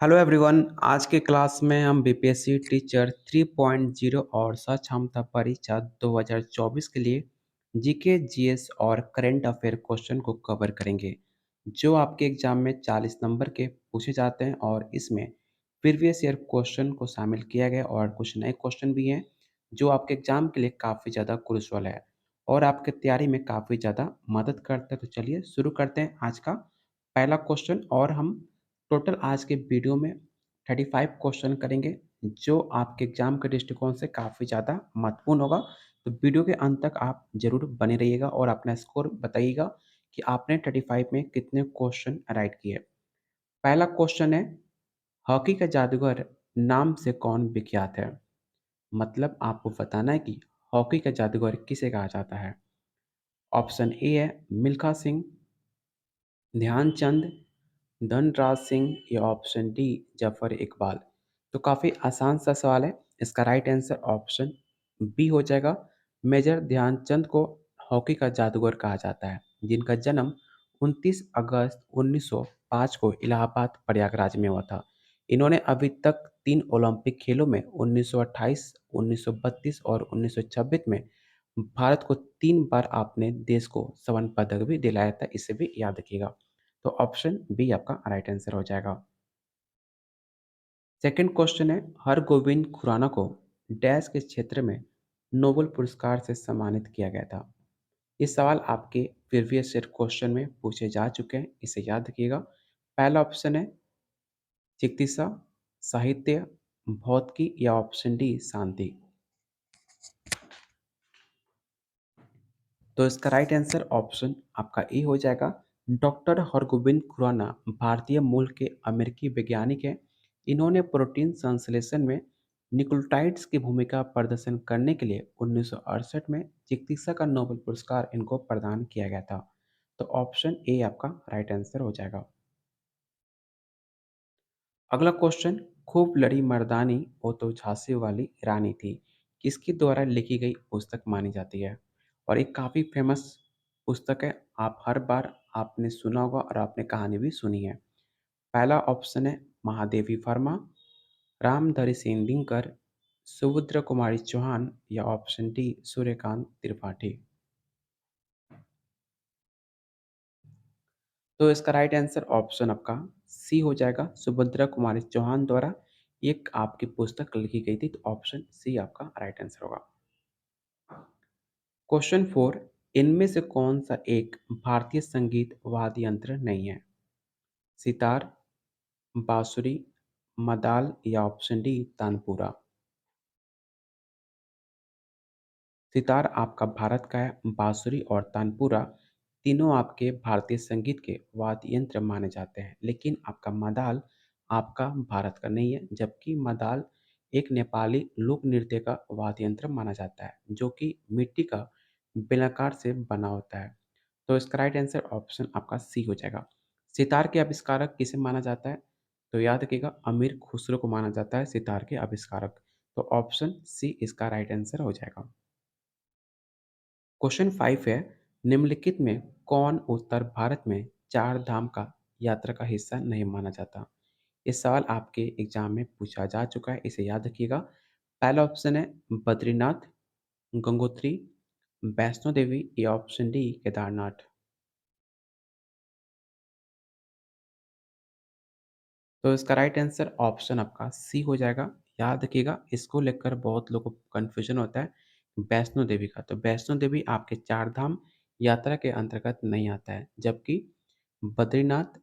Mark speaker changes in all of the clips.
Speaker 1: Hello everyone. आज के class में हम बीपीएससी टीचर 3.0 और सक्षमता परीक्षा 2024 के लिए जीके जीएस और करंट अफेयर क्वेश्चन को कवर करेंगे जो आपके एग्जाम में 40 नंबर के पूछे जाते हैं। और इसमें प्रीवियस ईयर क्वेश्चन को शामिल किया गया और कुछ नए क्वेश्चन भी हैं जो आपके एग्जाम के लिए काफ़ी ज़्यादा क्रूशियल है और आपके तैयारी में काफ़ी ज़्यादा मदद करते हैं। तो चलिए शुरू करते हैं आज का पहला क्वेश्चन। और हम टोटल आज के वीडियो में 35 क्वेश्चन करेंगे जो आपके एग्जाम के दृष्टिकोण से काफ़ी ज़्यादा महत्वपूर्ण होगा। तो वीडियो के अंत तक आप ज़रूर बने रहिएगा और अपना स्कोर बताइएगा कि आपने 35 में कितने क्वेश्चन राइट किए। पहला क्वेश्चन है, हॉकी का जादूगर नाम से कौन विख्यात है? मतलब आपको बताना है कि हॉकी का जादूगर किसे कहा जाता है। ऑप्शन ए है मिल्खा सिंह, ध्यानचंद, धनराज सिंह या ऑप्शन डी जफर इकबाल। तो काफ़ी आसान सा सवाल है। इसका राइट आंसर ऑप्शन बी हो जाएगा। मेजर ध्यानचंद को हॉकी का जादूगर कहा जाता है जिनका जन्म 29 अगस्त 1905 को इलाहाबाद प्रयागराज में हुआ था। इन्होंने अभी तक 3 ओलंपिक खेलों में 1928, 1932 और 1926 में भारत को 3 बार अपने देश को स्वर्ण पदक भी दिलाया था। इसे भी याद रखिएगा। तो ऑप्शन बी आपका राइट आंसर हो जाएगा। सेकंड क्वेश्चन है, हरगोविंद खुराना को डैश के क्षेत्र में नोबेल पुरस्कार से सम्मानित किया गया था। ये सवाल आपके प्रीवियस ईयर क्वेश्चन में पूछे जा चुके हैं, इसे याद रखिएगा। पहला ऑप्शन है चिकित्सा, साहित्य, भौतिकी या ऑप्शन डी शांति। तो इसका राइट आंसर ऑप्शन आपका ए हो जाएगा। डॉक्टर हरगोविंद खुराना भारतीय मूल के अमेरिकी वैज्ञानिक हैं। इन्होंने प्रोटीन संश्लेषण में न्यूक्लियोटाइड्स की भूमिका प्रदर्शन करने के लिए 1968 में चिकित्सा का नोबेल पुरस्कार इनको प्रदान किया गया था। तो ऑप्शन ए आपका राइट आंसर हो जाएगा। अगला क्वेश्चन, खूब लड़ी मर्दानी वो तो झांसी वाली रानी थी, किसके द्वारा लिखी गई पुस्तक मानी जाती है? और एक काफ़ी फेमस पुस्तक है। आप हर बार आपने सुना होगा और आपने कहानी भी सुनी है। पहला ऑप्शन है महादेवी वर्मा, रामधरी सिंह दिनकर, सुभद्रा कुमारी चौहान या ऑप्शन डी सूर्यकांत त्रिपाठी। तो इसका राइट आंसर ऑप्शन आपका सी हो जाएगा। सुभद्रा कुमारी चौहान द्वारा एक आपकी पुस्तक लिखी गई थी। तो ऑप्शन सी आपका राइट आंसर होगा। क्वेश्चन फोर, इनमें से कौन सा एक भारतीय संगीत वाद्य यंत्र नहीं है? सितार, बांसुरी, मदाल या ऑप्शन डी तानपुरा। सितार आपका भारत का है, बांसुरी और तानपुरा तीनों आपके भारतीय संगीत के वाद्य यंत्र माने जाते हैं। लेकिन आपका मदाल आपका भारत का नहीं है, जबकि मदाल एक नेपाली लोक नृत्य का वाद्य यंत्र माना जाता है जो कि मिट्टी का बेलाकार से बना होता है। तो इसका राइट आंसर ऑप्शन आपका सी हो जाएगा। सितार के आविष्कारक किसे माना जाता है? तो याद रखिएगा, अमीर खुसरो को माना जाता है सितार के आविष्कारक। तो ऑप्शन सी इसका राइट आंसर हो जाएगा। क्वेश्चन 5 है, निम्नलिखित में कौन उत्तर भारत में चार धाम का यात्रा का हिस्सा नहीं माना जाता? ये सवाल आपके एग्जाम में पूछा जा चुका है, इसे याद रखिएगा। पहला ऑप्शन है बद्रीनाथ, गंगोत्री, वैष्णो देवी या ऑप्शन डी केदारनाथ। तो इसका राइट आंसर ऑप्शन आपका सी हो जाएगा। याद रखिएगा, इसको लेकर बहुत लोगों को कन्फ्यूजन होता है वैष्णो देवी का। तो वैष्णो देवी आपके चार धाम यात्रा के अंतर्गत नहीं आता है, जबकि बद्रीनाथ,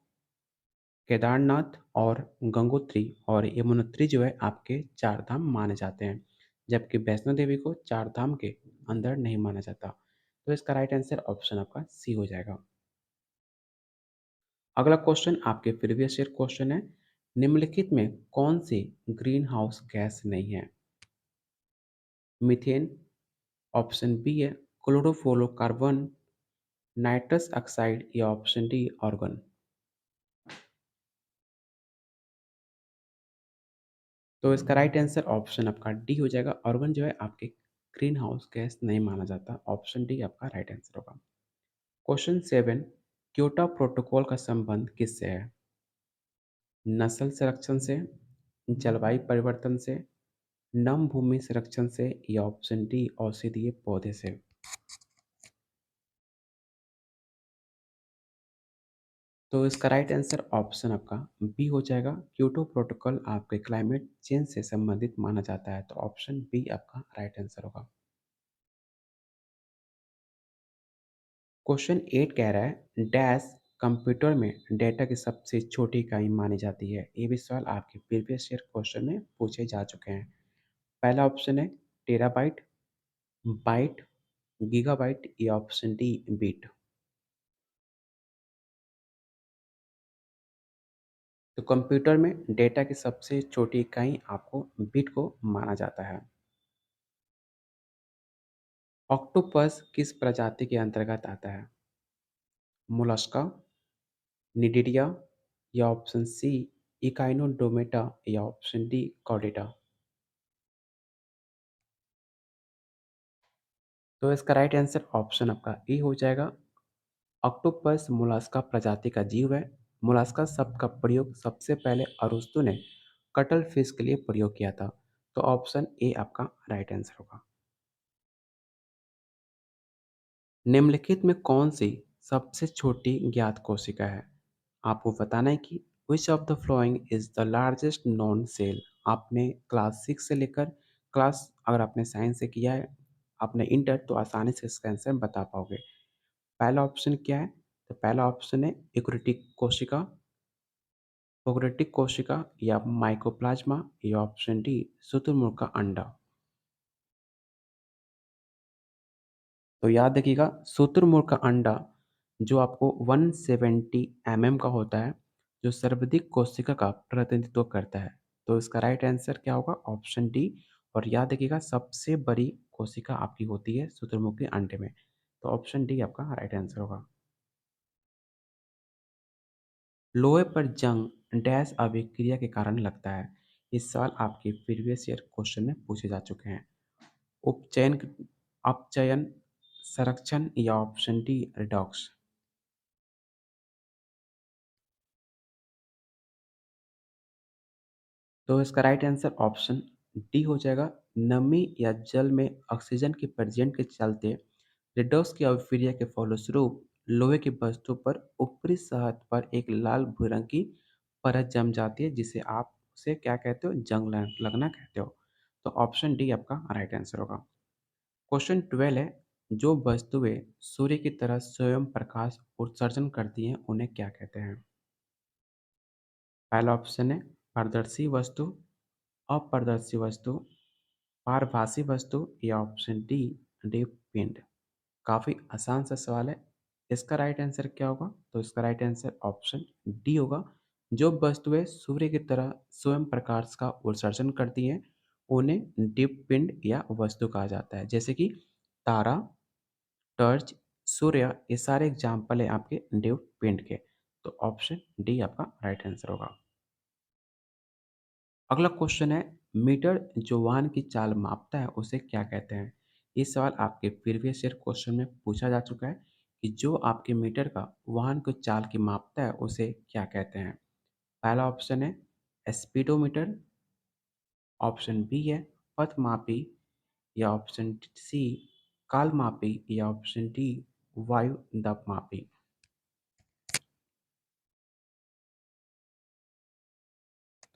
Speaker 1: केदारनाथ और गंगोत्री और यमुनोत्री जो है आपके चार धाम माने जाते हैं, जबकि वैष्णो देवी को चार धाम के अंदर नहीं माना जाता। तो इसका राइट आंसर ऑप्शन आपका सी हो जाएगा। अगला क्वेश्चन आपके प्रीवियस ईयर क्वेश्चन है, निम्नलिखित में कौन सी ग्रीन हाउस गैस नहीं है? मीथेन, ऑप्शन बी है क्लोरोफ्लोरोकार्बन, नाइट्रस ऑक्साइड या ऑप्शन डी आर्गन। तो इसका राइट आंसर ऑप्शन आपका डी हो जाएगा। आर्गन जो है आपके ग्रीन हाउस गैस नहीं माना जाता। ऑप्शन डी आपका राइट आंसर होगा। क्वेश्चन 7, क्योटो प्रोटोकॉल का संबंध किससे है? नस्ल संरक्षण से, जलवायु परिवर्तन से, नम भूमि संरक्षण से या ऑप्शन डी औषधीय पौधे से। तो इसका राइट आंसर ऑप्शन आपका बी हो जाएगा। क्योटो प्रोटोकॉल आपके क्लाइमेट चेंज से संबंधित माना जाता है, तो ऑप्शन बी आपका राइट आंसर होगा। क्वेश्चन 8 कह रहा है डैश कंप्यूटर में डेटा की सबसे छोटी इकाई मानी जाती है। ये भी सवाल आपके प्रीवियस ईयर क्वेश्चन में पूछे जा चुके हैं। पहला ऑप्शन है टेराबाइट, बाइट, गीगाबाइट या ऑप्शन डी बीट। तो कंप्यूटर में डेटा की सबसे छोटी इकाई आपको बिट को माना जाता है। ऑक्टोपस किस प्रजाति के अंतर्गत आता है? मोलस्का, निडिडिया या ऑप्शन सी इकाइनोडोमेटा या ऑप्शन डी कॉर्डेटा। तो इसका राइट आंसर ऑप्शन आपका ए हो जाएगा। ऑक्टोपस मोलस्का प्रजाति का जीव है। मोलस्का शब्द का प्रयोग सबसे पहले अरस्तु ने कटल फिश के लिए प्रयोग किया था। तो ऑप्शन ए आपका राइट आंसर होगा। निम्नलिखित में कौन सी सबसे छोटी ज्ञात कोशिका है? आपको बताना है कि which of the following is the largest non cell. आपने क्लास 6 से लेकर क्लास, अगर आपने साइंस से किया है, आपने इंटर, तो आसानी से इसका आंसर बता पाओगे। पहला ऑप्शन क्या है? तो पहला ऑप्शन है यूकेरियोटिक कोशिका, प्रोकैरियोटिक कोशिका या माइकोप्लाज्मा या ऑप्शन डी शुतुरमुर्ग का अंडा। तो याद रखिएगा शुतुरमुर्ग का अंडा जो आपको 170 का होता है, जो सर्वाधिक कोशिका का प्रतिनिधित्व करता है। तो इसका राइट आंसर क्या होगा? Option D. और याद रखिएगा सबसे बड़ी कोशिका आपकी होती है शुतुरमुर्ग के अंडे में। तो ऑप्शन डी आपका राइट आंसर होगा। लोहे पर जंग डैश अभिक्रिया के कारण लगता है। इस सवाल आपके प्रीवियस ईयर क्वेश्चन में पूछे जा चुके हैं। उपचयन, अपचयन, संरक्षण या ऑप्शन डी रिडॉक्स। तो इसका राइट आंसर ऑप्शन डी हो जाएगा। नमी या जल में ऑक्सीजन की प्रेजेंट के चलते रिडॉक्स की अभिक्रिया के फलस्वरूप लोहे की वस्तु पर ऊपरी सतह पर एक लाल भूरे रंग की परत जम जाती है, जिसे आप उसे क्या कहते हो? लगना कहते हो। तो ऑप्शन डी आपका राइट आंसर होगा। क्वेश्चन 12 है जो वस्तुएं सूर्य की तरह स्वयं प्रकाश उत्सर्जन करती हैं उन्हें क्या कहते हैं? पहला ऑप्शन है पारदर्शी वस्तु, अपारदर्शी वस्तु, पारभासी वस्तु या ऑप्शन डी डीप पिंड। काफ़ी आसान सा सवाल है। इसका राइट आंसर क्या होगा? तो इसका राइट आंसर ऑप्शन डी होगा। जो वस्तुएं सूर्य की तरह स्वयं प्रकाश का उत्सर्जन करती हैं उन्हें डीप पिंड या वस्तु कहा जाता है। जैसे कि तारा, टॉर्च, सूर्य, ये सारे एग्जाम्पल है आपके डीप पिंड के। तो ऑप्शन डी आपका राइट आंसर होगा। अगला क्वेश्चन है मीटर जो वाहन की चाल मापता है उसे क्या कहते हैं? ये सवाल आपके प्रीवियस ईयर क्वेश्चन में पूछा जा चुका है कि जो आपके मीटर का वाहन को चाल की मापता है उसे क्या कहते हैं? पहला ऑप्शन है स्पीडोमीटर, ऑप्शन बी है पथमापी या ऑप्शन सी कालमापी या ऑप्शन डी वायु दबमापी।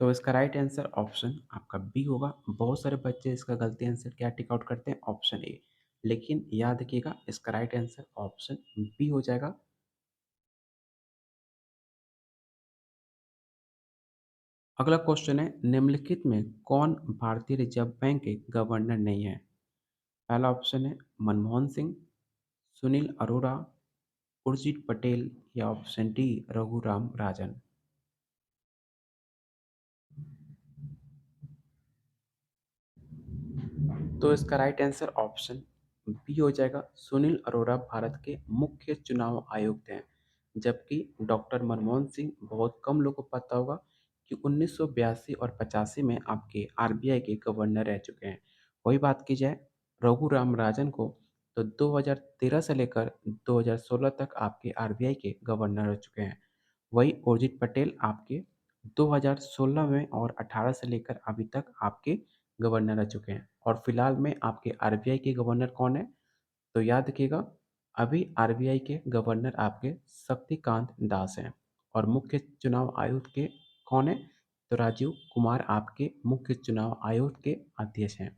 Speaker 1: तो इसका राइट आंसर ऑप्शन आपका बी होगा। बहुत सारे बच्चे इसका गलती आंसर क्या टिक आउट करते हैं? Option A. लेकिन याद रखिएगा इसका राइट आंसर ऑप्शन बी हो जाएगा। अगला क्वेश्चन है निम्नलिखित में कौन भारतीय रिजर्व बैंक के गवर्नर नहीं है? पहला ऑप्शन है मनमोहन सिंह, सुनील अरोड़ा, उर्जित पटेल या ऑप्शन डी रघुराम राजन। तो इसका राइट आंसर ऑप्शन बी हो जाएगा। सुनील अरोड़ा भारत के मुख्य चुनाव आयुक्त हैं, जबकि डॉक्टर मनमोहन सिंह, बहुत कम लोगों को पता होगा कि 1982 और 85 में आपके आरबीआई के गवर्नर रह चुके हैं। वही बात की जाए रघुराम राजन को, तो 2013 से लेकर 2016 तक आपके आरबीआई के गवर्नर रह चुके हैं। वही उर्जित पटेल आपके 2016 में और 18 से लेकर अभी तक आपके गवर्नर रह चुके हैं। और फिलहाल में आपके आरबीआई के गवर्नर कौन है? तो याद रखिएगा, अभी आरबीआई के गवर्नर आपके शक्तिकांत दास हैं। और मुख्य चुनाव आयुक्त के कौन है? तो राजीव कुमार आपके मुख्य चुनाव आयोग के अध्यक्ष हैं।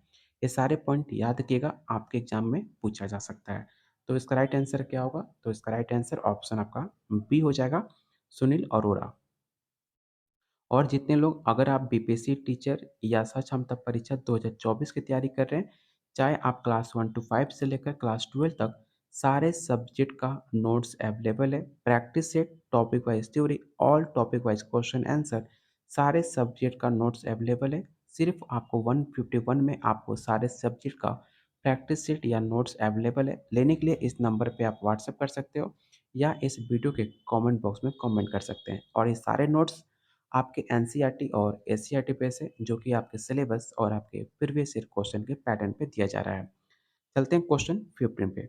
Speaker 1: ये सारे पॉइंट याद रखिएगा, आपके एग्जाम में पूछा जा सकता है। तो इसका राइट आंसर क्या होगा? तो इसका राइट आंसर ऑप्शन आपका बी हो जाएगा, सुनील अरोड़ा। और जितने लोग, अगर आप बीपीएससी टीचर या सह क्षमता परीक्षा 2024 की तैयारी कर रहे हैं, चाहे आप क्लास 1 टू 5 से लेकर क्लास 12 तक, सारे सब्जेक्ट का नोट्स अवेलेबल है। Practice set, topic wise theory, all topic wise question answer, सारे सब्जेक्ट का नोट्स अवेलेबल है। सिर्फ आपको 151 में आपको सारे सब्जेक्ट का प्रैक्टिस सेट या नोट्स अवेलेबल है। लेने के लिए इस नंबर पे आप व्हाट्सएप कर सकते हो या इस वीडियो के कमेंट बॉक्स में कमेंट कर सकते हैं। और ये सारे नोट्स आपके एनसीईआरटी और एससीईआरटी पे से, जो कि आपके सिलेबस और आपके प्रीवियस ईयर क्वेश्चन के पैटर्न पे दिया जा रहा है। चलते हैं क्वेश्चन 15 पे।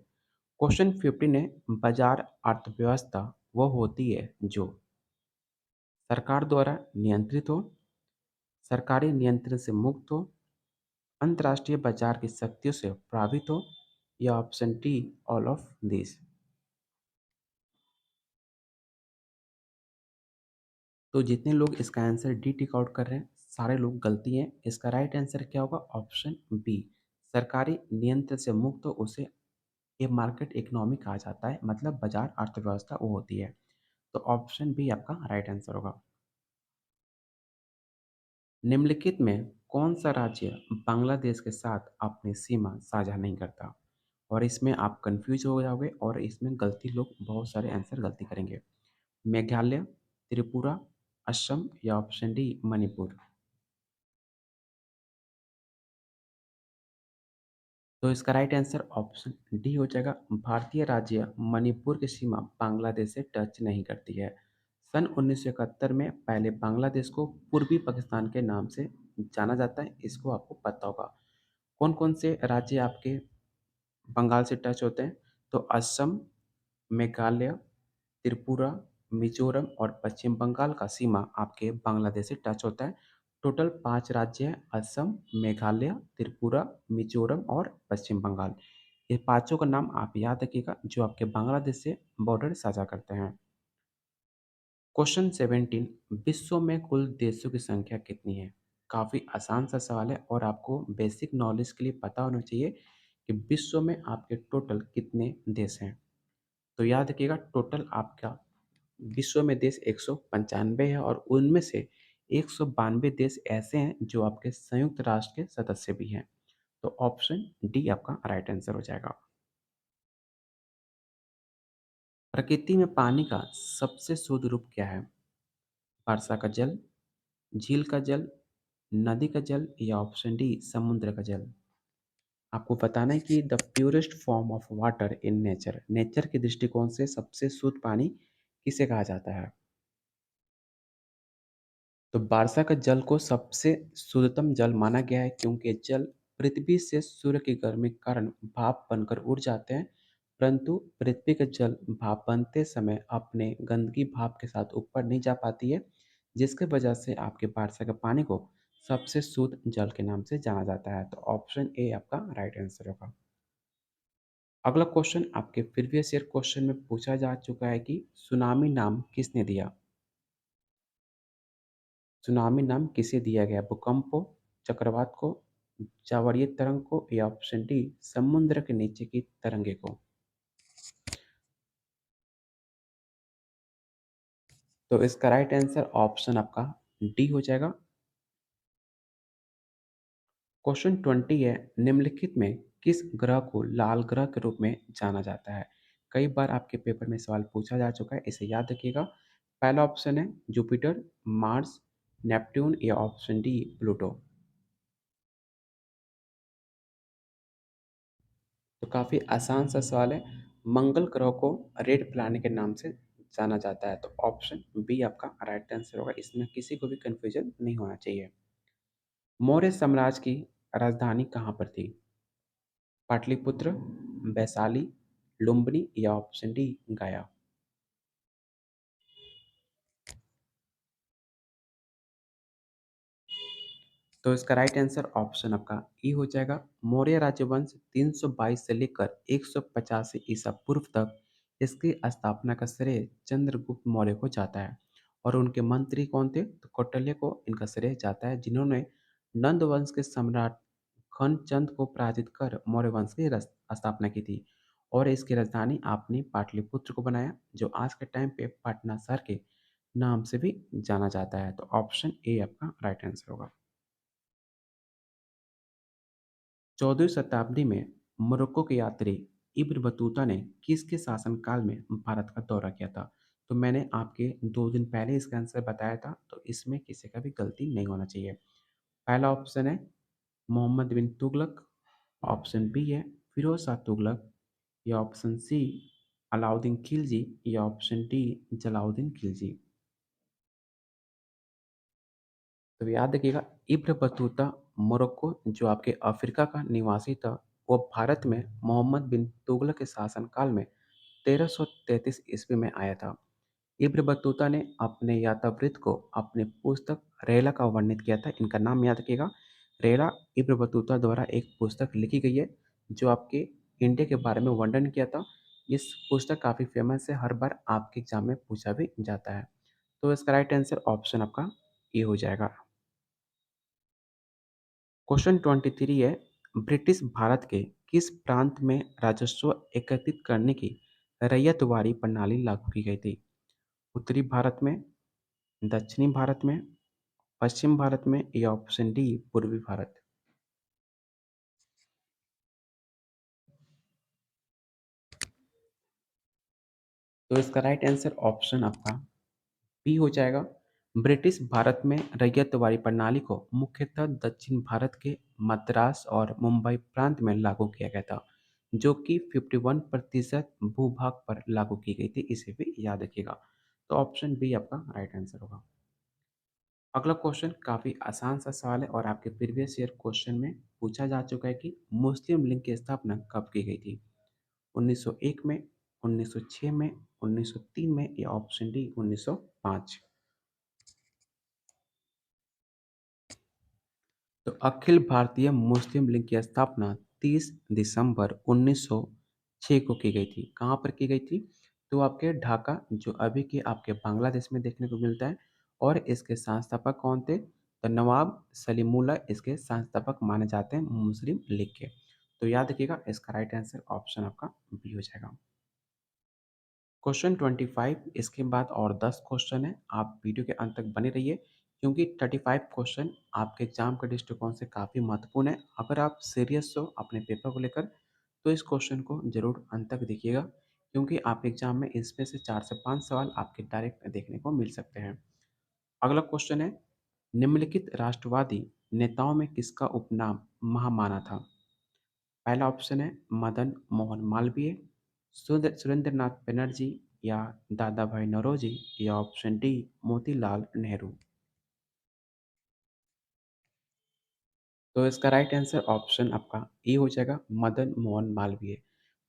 Speaker 1: क्वेश्चन 15 है, बाजार अर्थव्यवस्था वो होती है जो सरकार द्वारा नियंत्रित हो, सरकारी नियंत्रण से मुक्त हो, अंतर्राष्ट्रीय बाजार की शक्तियों से प्रभावित हो, या option D all of this. तो जितने लोग इसका आंसर डी टिक आउट कर रहे हैं, सारे लोग गलती हैं। इसका राइट आंसर क्या होगा? ऑप्शन बी, सरकारी नियंत्रण से मुक्त हो उसे ये मार्केट इकोनॉमी कहा जाता है, मतलब बाजार अर्थव्यवस्था वो होती है। तो ऑप्शन बी आपका राइट आंसर होगा। निम्नलिखित में कौन सा राज्य बांग्लादेश के साथ अपनी सीमा साझा नहीं करता? और इसमें आप कंफ्यूज हो जाओगे और इसमें गलती, लोग बहुत सारे आंसर गलती करेंगे। मेघालय, त्रिपुरा, असम, या ऑप्शन डी मणिपुर। तो इसका राइट आंसर ऑप्शन डी हो जाएगा। भारतीय राज्य मणिपुर की सीमा बांग्लादेश से टच नहीं करती है। सन 1971 में पहले बांग्लादेश को पूर्वी पाकिस्तान के नाम से जाना जाता है, इसको आपको पता होगा। कौन कौन से राज्य आपके बंगाल से टच होते हैं? तो असम, मेघालय, त्रिपुरा, मिजोरम और पश्चिम बंगाल का सीमा आपके बांग्लादेश से टच होता है। टोटल 5 राज्य हैं, असम, मेघालय, त्रिपुरा, मिजोरम और पश्चिम बंगाल। ये पाँचों का नाम आप याद रखिएगा, जो आपके बांग्लादेश से बॉर्डर साझा करते हैं। क्वेश्चन 17, विश्व में कुल देशों की संख्या कितनी है? काफ़ी आसान सा सवाल है और आपको बेसिक नॉलेज के लिए पता होना चाहिए कि विश्व में आपके टोटल कितने देश हैं। तो याद रखिएगा, टोटल आपका विश्व में देश 195 है और उनमें से 192 देश ऐसे हैं जो आपके संयुक्त राष्ट्र के सदस्य भी हैं। तो ऑप्शन डी आपका राइट आंसर हो जाएगा। प्रकृति में पानी का सबसे शुद्ध रूप क्या है? वर्षा का जल, झील का जल, नदी का जल, या ऑप्शन डी समुद्र का जल। आपको बताना है कि the purest form of water in nature, nature के दृष्टिकोण से सबसे शुद्ध पानी किसे कहा जाता है? तो वर्षा का जल को सबसे शुद्धतम जल माना गया है, क्योंकि जल पृथ्वी से सूर्य की गर्मी के कारण भाप बनकर उड़ जाते हैं, परंतु पृथ्वी का जल भाप बनते समय अपने गंदगी भाप के साथ ऊपर नहीं जा पाती है, जिसके वजह से आपके वर्षा के पानी को सबसे शुद्ध जल के नाम से जाना जाता है। तो ऑप्शन ए आपका राइट आंसर होगा। अगला क्वेश्चन आपके प्रीवियस ईयर क्वेश्चन में पूछा जा चुका है कि सुनामी नाम किसने दिया? सुनामी नाम किसे दिया गया? भूकंप को, चक्रवात को, जावरीय तरंग को, या ऑप्शन डी समुद्र के नीचे की तरंगे को। तो इसका राइट आंसर ऑप्शन आपका डी हो जाएगा। क्वेश्चन 20 है, निम्नलिखित में किस ग्रह को लाल ग्रह के रूप में जाना जाता है? कई बार आपके पेपर में सवाल पूछा जा चुका है, इसे याद रखिएगा। पहला ऑप्शन है जुपिटर, मार्स, नेपट्टून, या ऑप्शन डी प्लूटो। तो काफ़ी आसान सा सवाल है। मंगल ग्रह को रेड प्लैनेट के नाम से जाना जाता है। तो ऑप्शन बी आपका राइट आंसर होगा, इसमें किसी को भी कंफ्यूजन नहीं होना चाहिए। मौर्य साम्राज्य की राजधानी कहाँ पर थी? पाटलिपुत्र, वैशाली, लुम्बिनी, या ऑप्शन डी गया। तो इसका राइट आंसर ऑप्शन आपका ई हो जाएगा। मौर्य राजवंश 322 से लेकर 185 ईसा पूर्व तक इसकी स्थापना का श्रेय चंद्रगुप्त मौर्य को जाता है। और उनके मंत्री कौन थे? तो कौटिल्य को इनका श्रेय जाता है, जिन्होंने नंद वंश के सम्राट खनचंद को पराजित कर मौर्य वंश की स्थापना की थी। और इसकी राजधानी आपने पाटलिपुत्र को बनाया, जो आज के टाइम पे पटना शहर के नाम से भी जाना जाता है। तो ऑप्शन ए आपका राइट आंसर होगा। 14वीं शताब्दी में मोरक्को के यात्री इब्न बतूता ने किसके शासनकाल में भारत का दौरा किया था? तो मैंने आपके 2 दिन पहले इसका आंसर बताया था, तो इसमें किसी का भी गलती नहीं होना चाहिए। पहला ऑप्शन है मोहम्मद बिन तुगलक, ऑप्शन बी है फिरोज शाह तुगलक, या ऑप्शन सी अलाउद्दीन खिलजी, या ऑप्शन डी जलाउद्दीन खिलजी। तो याद रखिएगा, इब्न बतूता मोरक्को जो आपके अफ्रीका का निवासी था, वो भारत में मोहम्मद बिन तुगलक के शासनकाल में 1333 ईस्वी में आया था। इब्न बतूता ने अपने यात्रावृत्त को अपनी पुस्तक रेला का वर्णित किया था। इनका नाम याद रखिएगा, रेला इब्न बतूता द्वारा एक पुस्तक लिखी गई है, जो आपके इंडिया के बारे में वर्णन किया था। इस पुस्तक काफ़ी फेमस है, हर बार आपके एग्जाम में पूछा भी जाता है। तो इसका राइट आंसर ऑप्शन आपका ये हो जाएगा। क्वेश्चन 23 है, ब्रिटिश भारत के किस प्रांत में राजस्व एकत्रित करने की रैयतवाड़ी प्रणाली लागू की गई थी? उत्तरी भारत में, दक्षिणी भारत में, पश्चिम भारत में, या ऑप्शन डी पूर्वी भारत? तो इसका राइट आंसर ऑप्शन आपका बी हो जाएगा। ब्रिटिश भारत में रैयतवाड़ी प्रणाली को मुख्यतः दक्षिण भारत के मद्रास और मुंबई प्रांत में लागू किया गया था, जो कि 51% भूभाग पर लागू की गई थी। इसे भी याद रखिएगा। तो ऑप्शन बी आपका राइट आंसर होगा। अगला क्वेश्चन काफ़ी आसान सा सवाल है, और आपके प्रीवियस ईयर क्वेश्चन में पूछा जा चुका है कि मुस्लिम लीग की स्थापना कब की गई थी? 1901 में, 1906 में, 1903 में, या ऑप्शन डी 1905? तो अखिल भारतीय मुस्लिम लीग की स्थापना 30 दिसंबर 1906 को की गई थी। कहाँ पर की गई थी? तो आपके ढाका, जो अभी के आपके बांग्लादेश में देखने को मिलता है। और इसके संस्थापक कौन थे? तो नवाब सलीमुल्लाह इसके संस्थापक माने जाते हैं मुस्लिम लीग के। तो याद रखिएगा, इसका राइट आंसर ऑप्शन आपका बी हो जाएगा। क्वेश्चन 25, इसके बाद और 10 क्वेश्चन है। आप वीडियो के अंत तक बने रहिए, क्योंकि 35 क्वेश्चन आपके एग्जाम के दृष्टिकोण से काफ़ी महत्वपूर्ण है। अगर आप सीरियस हो अपने पेपर को लेकर, तो इस क्वेश्चन को जरूर अंत तक देखिएगा, क्योंकि आपके एग्जाम में इसमें से 4 से 5 सवाल आपके डायरेक्ट देखने को मिल सकते हैं। अगला क्वेश्चन है, निम्नलिखित राष्ट्रवादी नेताओं में किसका उपनाम महामाना था? पहला ऑप्शन है मदन मोहन मालवीय, सुरेंद्र नाथ बनर्जी, या दादा भाई नौरोजी, या ऑप्शन डी मोतीलाल नेहरू? तो इसका राइट आंसर ऑप्शन आपका ए हो जाएगा, मदन मोहन मालवीय।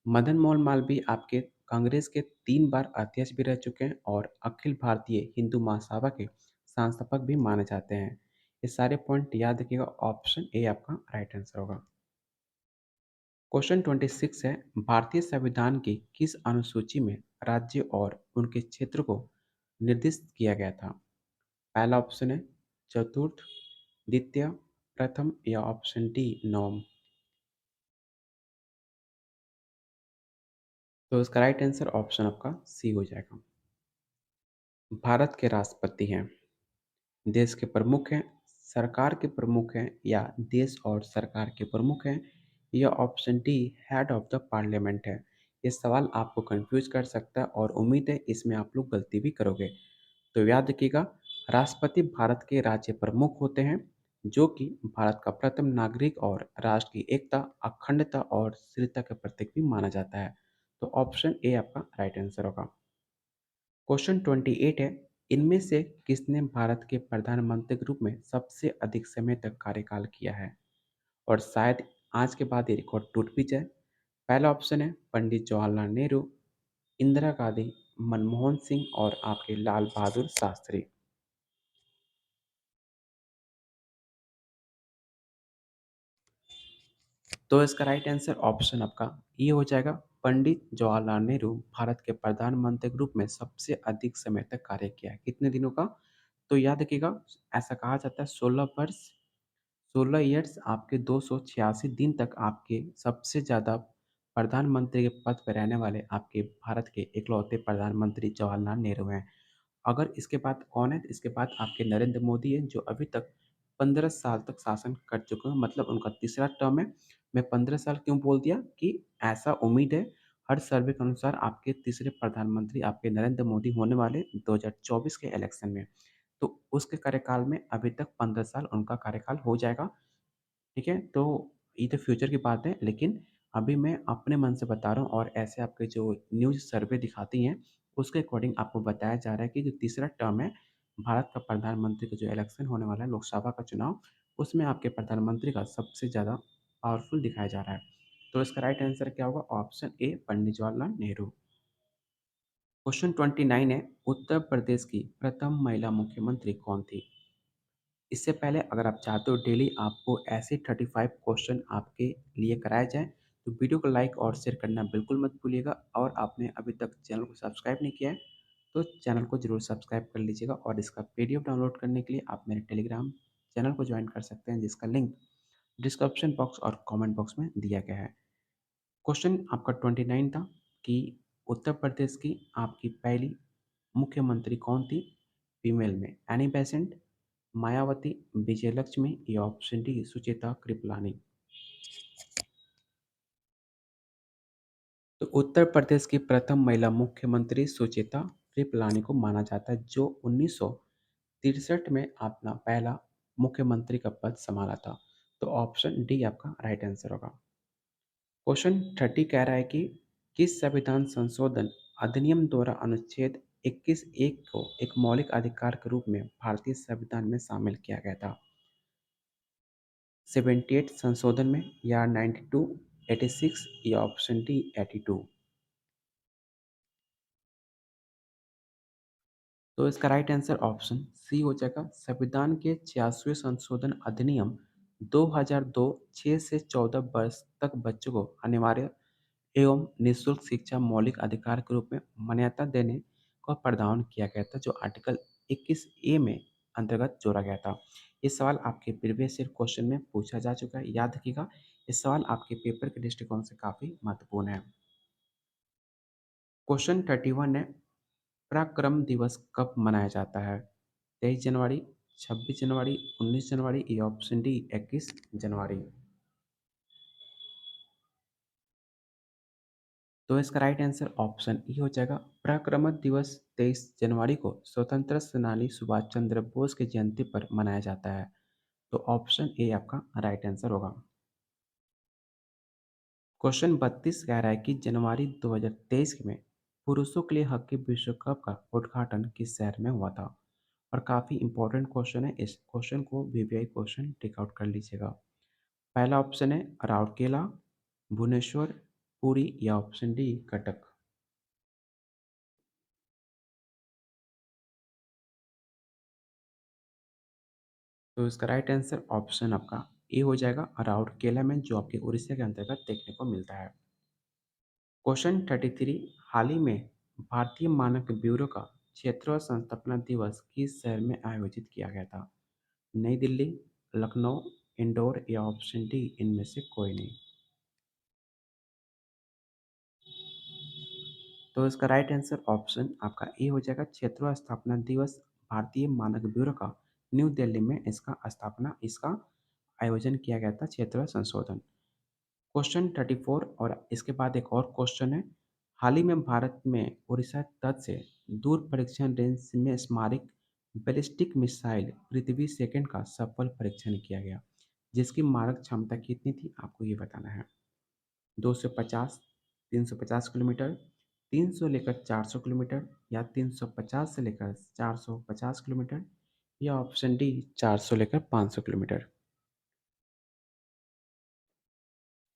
Speaker 1: मदन मोहन मालवीय आपके कांग्रेस के 3 बार अध्यक्ष भी रह चुके हैं, और अखिल भारतीय हिंदू महासभा के संस्थापक भी माने जाते हैं। ये सारे पॉइंट याद रखिएगा, ऑप्शन ए आपका राइट आंसर होगा। क्वेश्चन 26 है, भारतीय संविधान की किस अनुसूची में राज्य और उनके क्षेत्र को निर्दिष्ट किया गया था? पहला ऑप्शन है चतुर्थ, द्वितीय, प्रथम, या ऑप्शन डी नवम? तो इसका राइट आंसर ऑप्शन आपका सी हो जाएगा। भारत के राष्ट्रपति हैं, देश के प्रमुख हैं, सरकार के प्रमुख हैं, या देश और सरकार के प्रमुख हैं, या option D head of the parliament है? ये सवाल आपको कंफ्यूज कर सकता है, और उम्मीद है इसमें आप लोग गलती भी करोगे। तो याद रखिएगा, राष्ट्रपति भारत के राज्य प्रमुख होते हैं, जो कि भारत का प्रथम नागरिक और राष्ट्र की एकता, अखंडता और स्थिरता का प्रतीक भी माना जाता है। तो ऑप्शन ए आपका राइट आंसर होगा। क्वेश्चन 28 है, इनमें से किसने भारत के प्रधानमंत्री के रूप में सबसे अधिक समय तक कार्यकाल किया है? और शायद आज के बाद ये रिकॉर्ड टूट भी जाए। पहला ऑप्शन है पंडित जवाहरलाल नेहरू, इंदिरा गांधी, मनमोहन सिंह, और आपके लाल बहादुर शास्त्री। तो इसका राइट आंसर ऑप्शन आपका ये हो जाएगा। पंडित जवाहरलाल नेहरू भारत के प्रधानमंत्री के रूप में सबसे अधिक समय तक कार्य किया है। कितने दिनों का? तो याद रखिएगा, ऐसा कहा जाता है 16 वर्ष, 16 ईयर्स आपके 286 दिन तक आपके सबसे ज़्यादा प्रधानमंत्री के पद पर रहने वाले आपके भारत के इकलौते प्रधानमंत्री जवाहरलाल नेहरू हैं। अगर इसके बाद कौन है? तो इसके बाद आपके नरेंद्र मोदी हैं, जो अभी तक 15 साल तक शासन कर चुके हैं, मतलब उनका तीसरा टर्म है। मैं 15 साल क्यों बोल दिया कि ऐसा उम्मीद है, हर सर्वे के अनुसार आपके तीसरे प्रधानमंत्री आपके नरेंद्र मोदी होने वाले 2024 के इलेक्शन में। तो उसके कार्यकाल में अभी तक 15 साल उनका कार्यकाल हो जाएगा। ठीक है? तो ये तो फ्यूचर की बात है, लेकिन अभी मैं अपने मन से बता रहा हूँ और ऐसे आपके जो न्यूज़ सर्वे दिखाती हैं, उसके अकॉर्डिंग आपको बताया जा रहा है कि जो तीसरा टर्म है, भारत का प्रधानमंत्री का जो इलेक्शन होने वाला है, लोकसभा का चुनाव, उसमें आपके प्रधानमंत्री का सबसे ज़्यादा पावरफुल दिखाया जा रहा है। तो इसका राइट आंसर क्या होगा? Option A, Pandit Jawaharlal Nehru. Question 29 है, उत्तर प्रदेश की प्रथम महिला मुख्यमंत्री कौन थी? इससे पहले अगर आप चाहते हो डेली आपको ऐसे 35 क्वेश्चन आपके लिए कराए जाएँ, तो वीडियो को लाइक और शेयर करना बिल्कुल मत भूलिएगा। और आपने अभी तक चैनल को सब्सक्राइब नहीं किया है, तो चैनल को ज़रूर सब्सक्राइब कर लीजिएगा। और इसका पीडीएफ डाउनलोड करने के लिए आप मेरे टेलीग्राम चैनल को ज्वाइन कर सकते हैं, जिसका लिंक डिस्क्रिप्शन बॉक्स और कमेंट बॉक्स में दिया गया है। क्वेश्चन आपका 29 था कि उत्तर प्रदेश की आपकी पहली मुख्यमंत्री कौन थी फीमेल में? एनी बेसेंट, मायावती, विजयलक्ष्मी या ऑप्शन डी सुचेता कृपलानी। तो उत्तर प्रदेश की प्रथम महिला मुख्यमंत्री सुचेता कृपलानी को माना जाता है, जो 1963 में अपना पहला मुख्यमंत्री का पद संभाला था। तो ऑप्शन डी आपका राइट आंसर होगा। क्वेश्चन 30 कह रहा है कि किस संविधान संशोधन अधिनियम द्वारा अनुच्छेद 21(1) को एक मौलिक अधिकार के रूप में भारतीय संविधान में शामिल किया गया था? 78 संशोधन में, या 92, 86 या ऑप्शन डी 82। तो इसका राइट आंसर ऑप्शन सी हो जाएगा। संविधान के 86वें संशोधन अधिनियम 2002 6 से 14 वर्ष तक बच्चों को अनिवार्य एवं निःशुल्क शिक्षा मौलिक अधिकार के रूप में मान्यता देने का प्रावधान किया गया था, जो आर्टिकल 21 ए में अंतर्गत जोड़ा गया था। ये सवाल आपके प्रीवियस ईयर क्वेश्चन में पूछा जा चुका है, याद रखिएगा। ये सवाल आपके पेपर के दृष्टिकोण से काफ़ी महत्वपूर्ण है। क्वेश्चन 31 है, पराक्रम दिवस कब मनाया जाता है? 23 जनवरी, 26 जनवरी, 19 जनवरी या ऑप्शन डी 21 जनवरी। तो इसका राइट आंसर ऑप्शन ई हो जाएगा। पराक्रम दिवस 23 जनवरी को स्वतंत्रता सेनानी सुभाष चंद्र बोस की जयंती पर मनाया जाता है। तो ऑप्शन ए आपका राइट आंसर होगा। क्वेश्चन 32 कह रहा है कि जनवरी 2023 में पुरुषों के लिए हॉकी विश्व कप का उद्घाटन किस शहर में हुआ था? और काफ़ी इंपॉर्टेंट क्वेश्चन है, इस क्वेश्चन को वीवीआई क्वेश्चन टिक आउट कर लीजिएगा। पहला ऑप्शन है राउरकेला, भुवनेश्वर, पुरी या ऑप्शन डी कटक। तो इसका राइट आंसर ऑप्शन आपका ए हो जाएगा, राउरकेला में, जो आपके उड़ीसा के अंतर्गत देखने को मिलता है। क्वेश्चन 33, हाल ही में भारतीय मानक ब्यूरो का क्षेत्रीय संस्थापना दिवस किस शहर में आयोजित किया गया था? नई दिल्ली, लखनऊ, इंदौर या ऑप्शन डी इनमें से कोई नहीं। तो इसका राइट आंसर ऑप्शन आपका ए हो जाएगा। क्षेत्रीय स्थापना दिवस भारतीय मानक ब्यूरो का न्यू दिल्ली में इसका आयोजन किया गया था, क्षेत्रीय संशोधन। क्वेश्चन 34 और इसके बाद एक और क्वेश्चन है, हाल ही में भारत में उड़ीसा तट से दूर परीक्षण रेंज में स्मारक बैलिस्टिक मिसाइल पृथ्वी सेकंड का सफल परीक्षण किया गया, जिसकी मारक क्षमता कितनी थी आपको ये बताना है। 250, 350 किलोमीटर, 300 लेकर 400 किलोमीटर या 350 से लेकर 450 किलोमीटर या ऑप्शन डी 400 लेकर 500 किलोमीटर।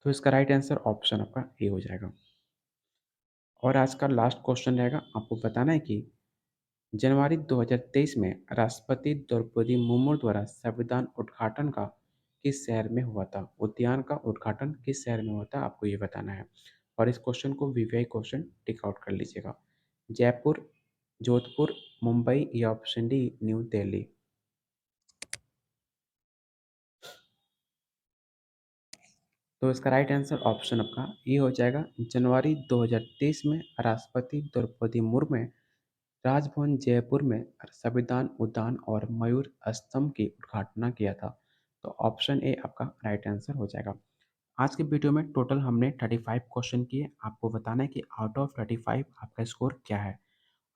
Speaker 1: तो इसका राइट आंसर ऑप्शन आपका ए हो जाएगा। और आज का लास्ट क्वेश्चन रहेगा, आपको बताना है कि जनवरी 2023 में राष्ट्रपति द्रौपदी मुर्मू द्वारा संविधान उद्घाटन का किस शहर में हुआ था? उद्यान का उद्घाटन किस शहर में हुआ था? आपको ये बताना है। और इस क्वेश्चन को वीवीआई क्वेश्चन टिक आउट कर लीजिएगा। जयपुर, जोधपुर, मुंबई या ऑप्शन डी न्यू दिल्ली। तो इसका राइट आंसर ऑप्शन आपका ये हो जाएगा। जनवरी 2023 में राष्ट्रपति द्रौपदी मुर्मू ने राजभवन जयपुर में संविधान उद्यान और मयूर स्तंभ की उद्घाटना किया था। तो ऑप्शन ए आपका राइट आंसर हो जाएगा। आज के वीडियो में टोटल हमने 35 क्वेश्चन किए। आपको बताना है कि आउट ऑफ 35 आपका स्कोर क्या है।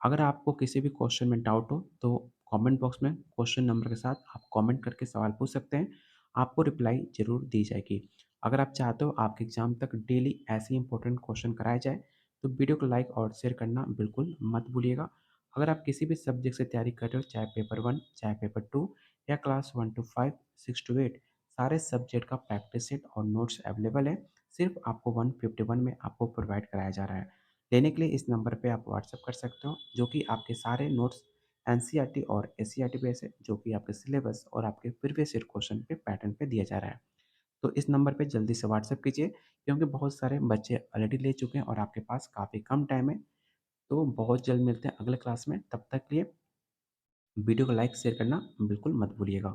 Speaker 1: अगर आपको किसी भी क्वेश्चन में डाउट हो तो कमेंट बॉक्स में क्वेश्चन नंबर के साथ आप कमेंट करके सवाल पूछ सकते हैं। आपको रिप्लाई ज़रूर दी जाएगी। अगर आप चाहते हो आपके एग्ज़ाम तक डेली ऐसे इंपॉर्टेंट क्वेश्चन कराए जाए तो वीडियो को लाइक और शेयर करना बिल्कुल मत भूलिएगा। अगर आप किसी भी सब्जेक्ट से तैयारी कर रहे हो, चाहे पेपर 1, चाहे पेपर 2 या क्लास 1 to 5, 6 to 8, सारे सब्जेक्ट का प्रैक्टिस सेट और नोट्स अवेलेबल है। सिर्फ आपको 151 में आपको प्रोवाइड कराया जा रहा है। लेने के लिए इस नंबर पे आप व्हाट्सएप कर सकते हो, जो कि आपके सारे नोट्स एनसीईआरटी और एससीईआरटी बेस है, जो कि आपके सिलेबस और आपके प्रीवियस ईयर क्वेश्चन पे पैटर्न पे दिया जा रहा है। तो इस नंबर पे जल्दी से व्हाट्सएप कीजिए, क्योंकि बहुत सारे बच्चे ऑलरेडी ले चुके हैं और आपके पास काफ़ी कम टाइम है। तो बहुत जल्द मिलते हैं अगले क्लास में। तब तक के लिए वीडियो को लाइक शेयर करना बिल्कुल मत भूलिएगा।